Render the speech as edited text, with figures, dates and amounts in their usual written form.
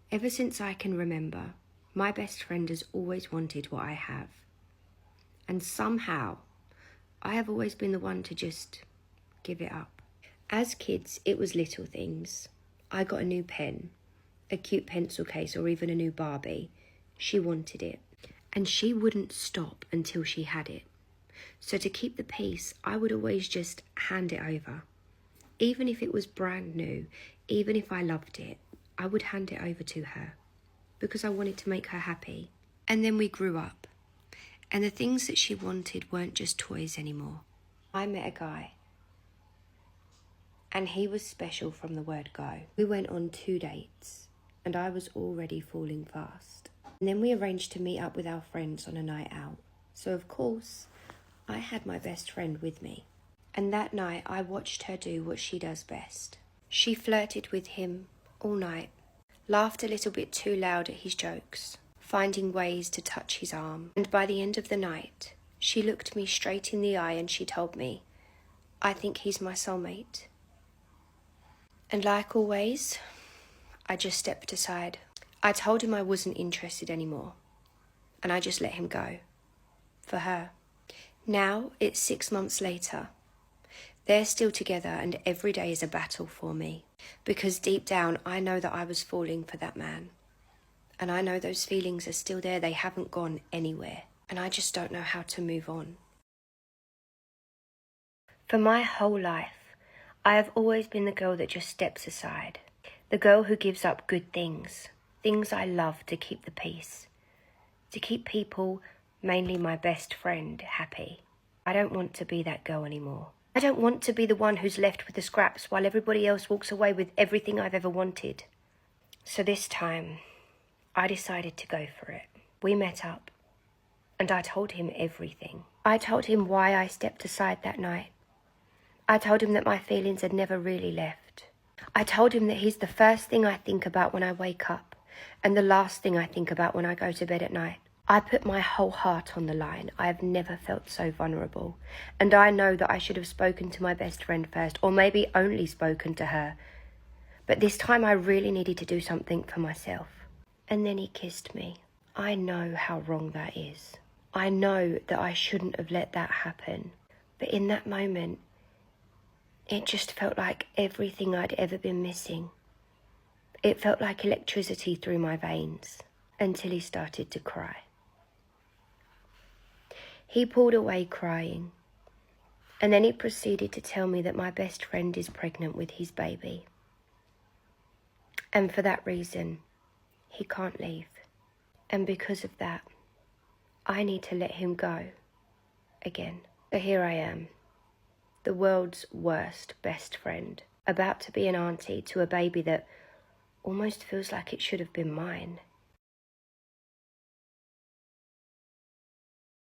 Ever since I can remember, my best friend has always wanted what I have. And somehow, I have always been the one to just give it up. As kids, it was little things. I got a new pen, a cute pencil case, or even a new Barbie. She wanted it. And she wouldn't stop until she had it. So to keep the peace, I would always just hand it over. Even if it was brand new, even if I loved it, I would hand it over to her because I wanted to make her happy. And then we grew up, and the things that she wanted weren't just toys anymore. I met a guy, and he was special from the word go. We went on 2 dates, and I was already falling fast. And then we arranged to meet up with our friends on a night out. So of course, I had my best friend with me. And that night, I watched her do what she does best. She flirted with him all night, laughed a little bit too loud at his jokes, finding ways to touch his arm. And by the end of the night, she looked me straight in the eye and she told me, "I think he's my soulmate." And like always, I just stepped aside. I told him I wasn't interested anymore, and I just let him go. For her. Now it's 6 months later. They're still together, and every day is a battle for me. Because deep down, I know that I was falling for that man. And I know those feelings are still there. They haven't gone anywhere. And I just don't know how to move on. For my whole life, I have always been the girl that just steps aside. The girl who gives up good things. Things I love to keep the peace. To keep people, mainly my best friend, happy. I don't want to be that girl anymore. I don't want to be the one who's left with the scraps while everybody else walks away with everything I've ever wanted. So this time, I decided to go for it. We met up, and I told him everything. I told him why I stepped aside that night. I told him that my feelings had never really left. I told him that he's the first thing I think about when I wake up, and the last thing I think about when I go to bed at night. I put my whole heart on the line. I have never felt so vulnerable. And I know that I should have spoken to my best friend first, or maybe only spoken to her. But this time I really needed to do something for myself. And then he kissed me. I know how wrong that is. I know that I shouldn't have let that happen. But in that moment, it just felt like everything I'd ever been missing. It felt like electricity through my veins until he started to cry. He pulled away crying, and then he proceeded to tell me that my best friend is pregnant with his baby. And for that reason, he can't leave. And because of that, I need to let him go again. So here I am, the world's worst best friend, about to be an auntie to a baby that almost feels like it should have been mine.